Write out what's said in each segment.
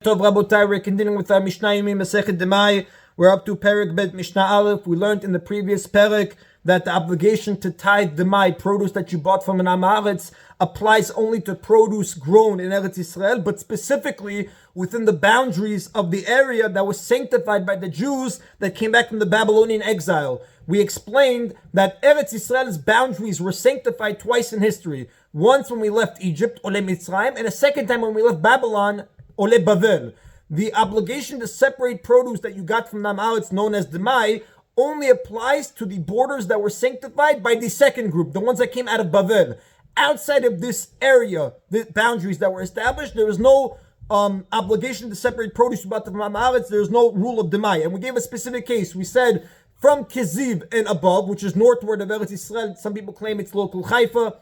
Tov Rabotai, we're continuing with our Mishna Yomi Masechet Demai. We're up to Perek Bet Mishnah Aleph. We learned in the previous Perek that the obligation to tithe Demai, produce that you bought from an Am Haaretz, applies only to produce grown in Eretz Yisrael, but specifically within the boundaries of the area that was sanctified by the Jews that came back from the Babylonian exile. We explained that Eretz Yisrael's boundaries were sanctified twice in history. Once when we left Egypt, Ole Mitzrayim, and a second time when we left Babylon, Ole Bavel. The obligation to separate produce that you got from Am Haaretz, known as Demai, only applies to the borders that were sanctified by the second group, the ones that came out of Bavel. Outside of this area, the boundaries that were established, there was no obligation to separate produce you bought from Am Haaretz. There was no rule of Demai. And we gave a specific case. We said from Keziv and above, which is northward of Eretz Yisrael, some people claim it's local Haifa,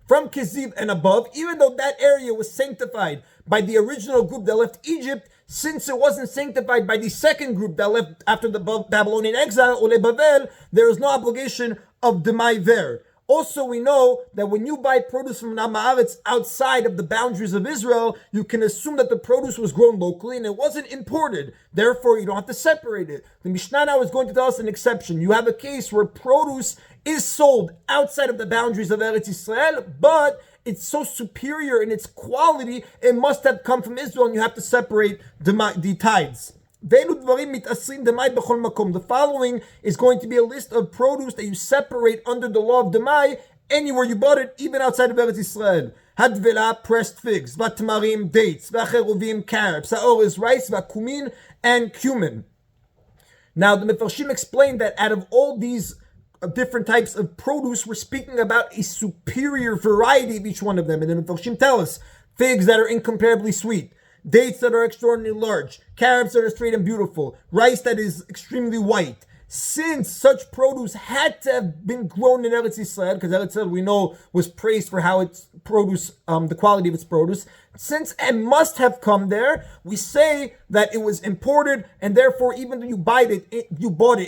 from Keziv and above, even though that area was sanctified by the original group that left Egypt, since it wasn't sanctified by the second group that left after the Babylonian exile, Ole Bavel, there is no obligation of Demai there. Also, we know that when you buy produce from Am Haaretz outside of the boundaries of Israel, you can assume that the produce was grown locally and it wasn't imported. Therefore, you don't have to separate it. The Mishnah now is going to tell us an exception. You have a case where produce is sold outside of the boundaries of Eretz Yisrael, but it's so superior in its quality, it must have come from Israel, and you have to separate the tithes. The following is going to be a list of produce that you separate under the law of Demai anywhere you bought it, even outside of Eretz Yisrael. Hadvela, pressed figs, vatmarim, dates, vacheruvim, carrots, saoris, rice, vakumin, and cumin. Now, the Mefarshim explained that out of all these different types of produce, we're speaking about a superior variety of each one of them. And the Mefarshim tell us figs that are incomparably sweet, dates that are extraordinarily large, carrots that are straight and beautiful, rice that is extremely white. Since such produce had to have been grown in Eretz Yisrael, because Eretz Yisrael we know was praised for how its produce, the quality of its produce, since it must have come there, we say that it was imported, and therefore even though you bought it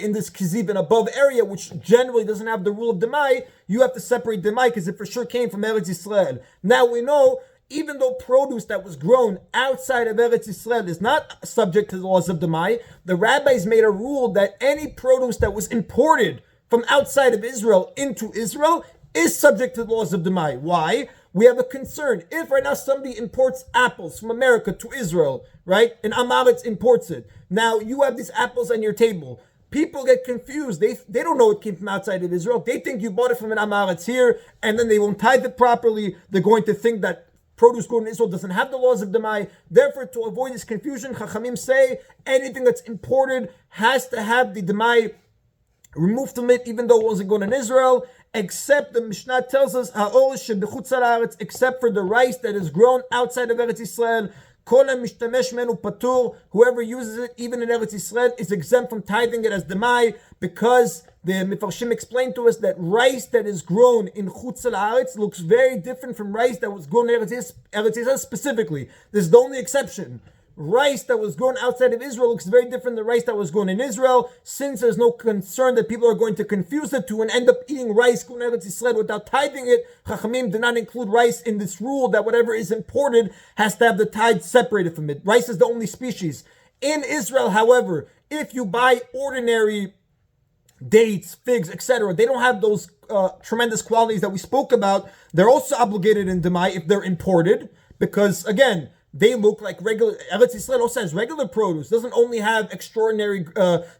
in this Keziv and above area, which generally doesn't have the rule of Demai, you have to separate Demai because it for sure came from Eretz Yisrael. Now we know, even though produce that was grown outside of Eretz Yisrael is not subject to the laws of Demai, the rabbis made a rule that any produce that was imported from outside of Israel into Israel is subject to the laws of Demai. Why? We have a concern. If right now somebody imports apples from America to Israel, right, and Am Haaretz imports it, now you have these apples on your table. People get confused. They don't know it came from outside of Israel. They think you bought it from an Am Haaretz here, and then they won't tithe it properly. They're going to think that produce grown in Israel doesn't have the laws of Demai. Therefore, to avoid this confusion, Chachamim say anything that's imported has to have the Demai removed from it, even though it wasn't grown in Israel, except the Mishnah tells us, except for the rice that is grown outside of Eretz Yisrael. Whoever uses it, even in Eretz Yisrael, is exempt from tithing it as Demai, because the Mefarshim explained to us that rice that is grown in Chutz Haaretz looks very different from rice that was grown in Eretz Yisrael specifically. This is the only exception. Rice that was grown outside of Israel looks very different than rice that was grown in Israel, since there's no concern that people are going to confuse the two and end up eating rice grown in Eretz Yisrael without tithing it. Chachamim did not include rice in this rule that whatever is imported has to have the tithe separated from it. Rice is the only species. In Israel, however, if you buy ordinary dates, figs, etc., they don't have those tremendous qualities that we spoke about. They're also obligated in Demai if they're imported, because again, they look like regular. Eretz Yisrael also has regular produce. It doesn't only have extraordinary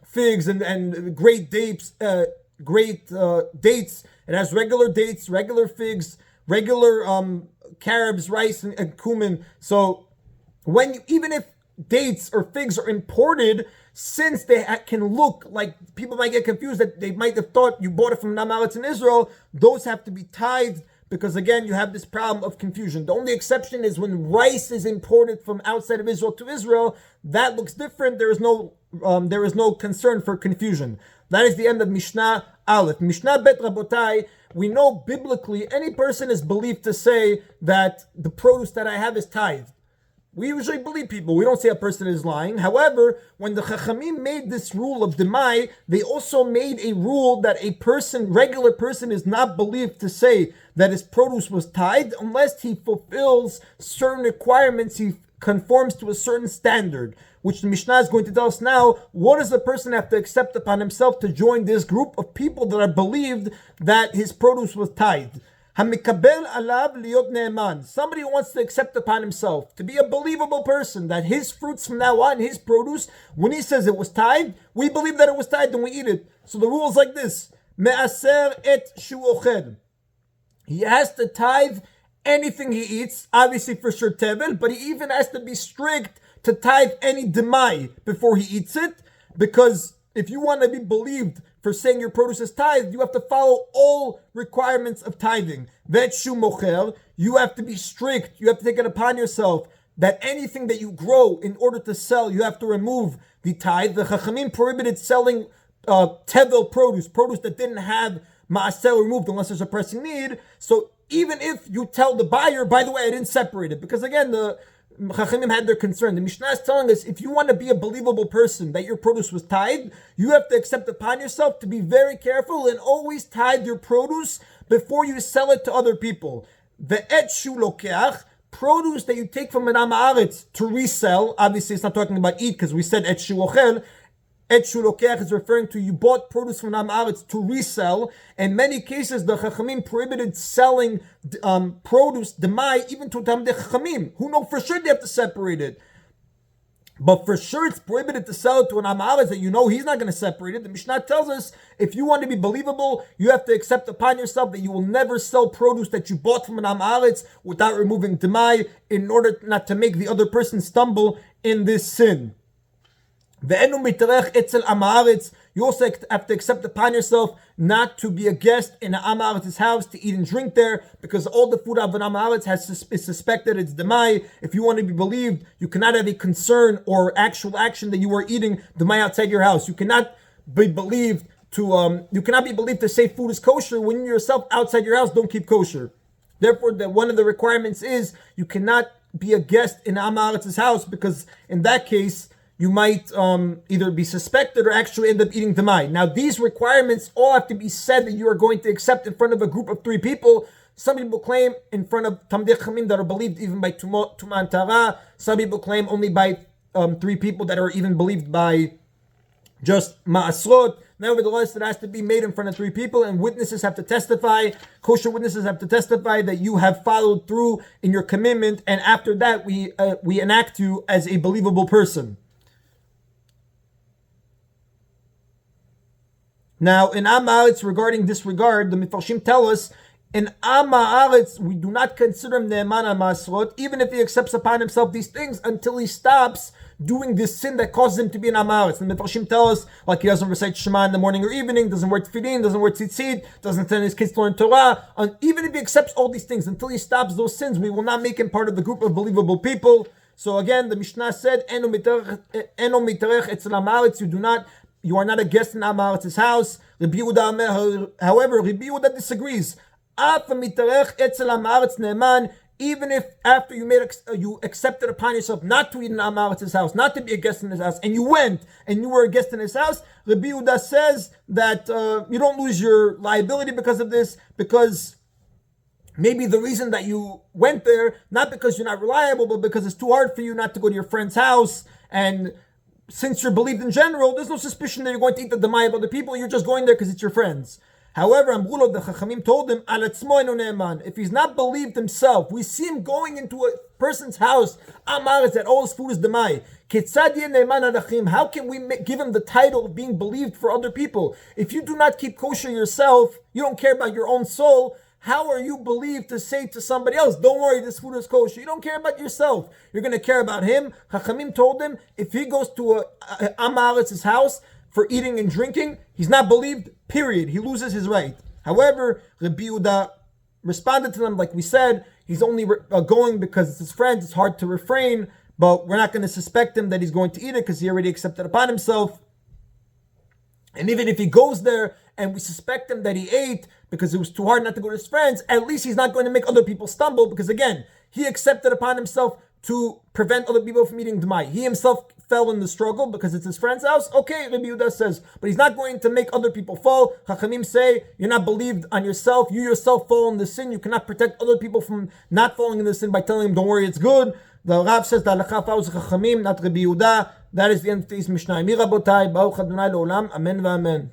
figs and great dates. Dates. It has regular dates, regular figs, regular carobs, rice, and cumin. So even if dates or figs are imported, since they can look like, people might get confused that they might have thought you bought it from Am Haaretz in Israel, those have to be tithed, because again, you have this problem of confusion. The only exception is when rice is imported from outside of Israel to Israel. That looks different. There is no concern for confusion. That is the end of Mishnah Aleph. Mishnah Bet Rabotai, we know biblically any person is believed to say that the produce that I have is tithed. We usually believe people. We don't say a person is lying. However, when the Chachamim made this rule of Demai, they also made a rule that a regular person, is not believed to say that his produce was tithed unless he fulfills certain requirements. He conforms to a certain standard, which the Mishnah is going to tell us now. What does the person have to accept upon himself to join this group of people that are believed that his produce was tithed? Hamikabel alav liot ne'eman. Somebody who wants to accept upon himself to be a believable person, that his fruits from now on, his produce, when he says it was tithed, we believe that it was tithed and we eat it. So the rule is like this: me'aser et shu ochel. He has to tithe anything he eats, obviously for sure tevel, but he even has to be strict to tithe any demai before he eats it, because if you want to be believed for saying your produce is tithed, you have to follow all requirements of tithing. Vetshu mocher, you have to be strict, you have to take it upon yourself that anything that you grow in order to sell, you have to remove the tithe. The Chachamim prohibited selling tevel produce that didn't have ma'aseh removed unless there's a pressing need. So even if you tell the buyer, by the way, I didn't separate it, because again, the Chachamim had their concern. The Mishnah is telling us, if you want to be a believable person that your produce was tithed, you have to accept upon yourself to be very careful and always tithe your produce before you sell it to other people. The et shu lokeach, produce that you take from an am haaretz to resell. Obviously, it's not talking about eat, because we said et shu ochel. Et shu lokeach is referring to you bought produce from am haaretz to resell. In many cases, the Chachamim prohibited selling produce, demai, even to Talmidei Chachamim, who know for sure they have to separate it. But for sure it's prohibited to sell it to an am haaretz that you know he's not going to separate it. The Mishnah tells us, if you want to be believable, you have to accept upon yourself that you will never sell produce that you bought from an am haaretz without removing demai, in order not to make the other person stumble in this sin. You also have to accept upon yourself not to be a guest in an am haaretz's house to eat and drink there, because all the food of an am haaretz is suspected it's demai. If you want to be believed, you cannot have a concern or actual action that you are eating demai outside your house. You cannot be believed to say food is kosher when you yourself outside your house don't keep kosher. Therefore, one of the requirements is you cannot be a guest in am haaretz's house, because in that case you might either be suspected or actually end up eating demai. Now, these requirements all have to be said that you are going to accept in front of a group of 3 people. Some people claim in front of Talmidei Chachamim that are believed even by Tuma and Tara. Some people claim only by 3 people that are even believed by just Ma'asrot. Nevertheless, it has to be made in front of 3 people, and witnesses have to testify, kosher witnesses have to testify that you have followed through in your commitment, and after that, we enact you as a believable person. Now, in am haaretz, regarding this regard, the Mefarshim tell us, in am haaretz, we do not consider him ne'eman al ma'asrot, even if he accepts upon himself these things, until he stops doing this sin that causes him to be an am haaretz. The Mefarshim tell us, like he doesn't recite Shema in the morning or evening, doesn't wear tefillin, doesn't wear tzitzit, doesn't send his kids to learn Torah, and even if he accepts all these things, until he stops those sins, we will not make him part of the group of believable people. So again, the Mishnah said, eno mitarech etzel am haaretz, you are not a guest in am haaretz's house. Rabbi Yehuda, however, Rabbi Yehuda disagrees. Even if after you accepted upon yourself not to eat in am haaretz's house, not to be a guest in his house, and you went and you were a guest in his house, Rabbi Yehuda says that you don't lose your liability because of this, because maybe the reason that you went there, not because you're not reliable, but because it's too hard for you not to go to your friend's house, and since you're believed in general, there's no suspicion that you're going to eat the demai of other people. You're just going there because it's your friends. However, Amrulo, the Chachamim told him, Al atzmo eno ne'eman. If he's not believed himself, we see him going into a person's house, am haaretz, that all his food is demai. Ketzad yeh ne'eman alachim. How can we give him the title of being believed for other people? If you do not keep kosher yourself, you don't care about your own soul, how are you believed to say to somebody else, don't worry, this food is kosher? You don't care about yourself. You're going to care about him. Chachamim told him, if he goes to am haaretz's house for eating and drinking, he's not believed, period. He loses his right. However, Rabbi Yehuda responded to them, like we said, he's only going because it's his friends. It's hard to refrain, but we're not going to suspect him that he's going to eat it because he already accepted upon himself. And even if he goes there and we suspect him that he ate because it was too hard not to go to his friends, at least he's not going to make other people stumble, because again, he accepted upon himself to prevent other people from eating demai. He himself fell in the struggle because it's his friend's house. Okay, Rabbi Yehuda says, but he's not going to make other people fall. Chachamim say, you're not believed on yourself. You yourself fall in the sin. You cannot protect other people from not falling in the sin by telling them, don't worry, it's good. The Rav says the halakha follows Chachamim, not Rabbi Yehuda. That is the end of today's Mishnah. Mi Rabotai, Baruch Adonai Leolam, Amen v'Amen.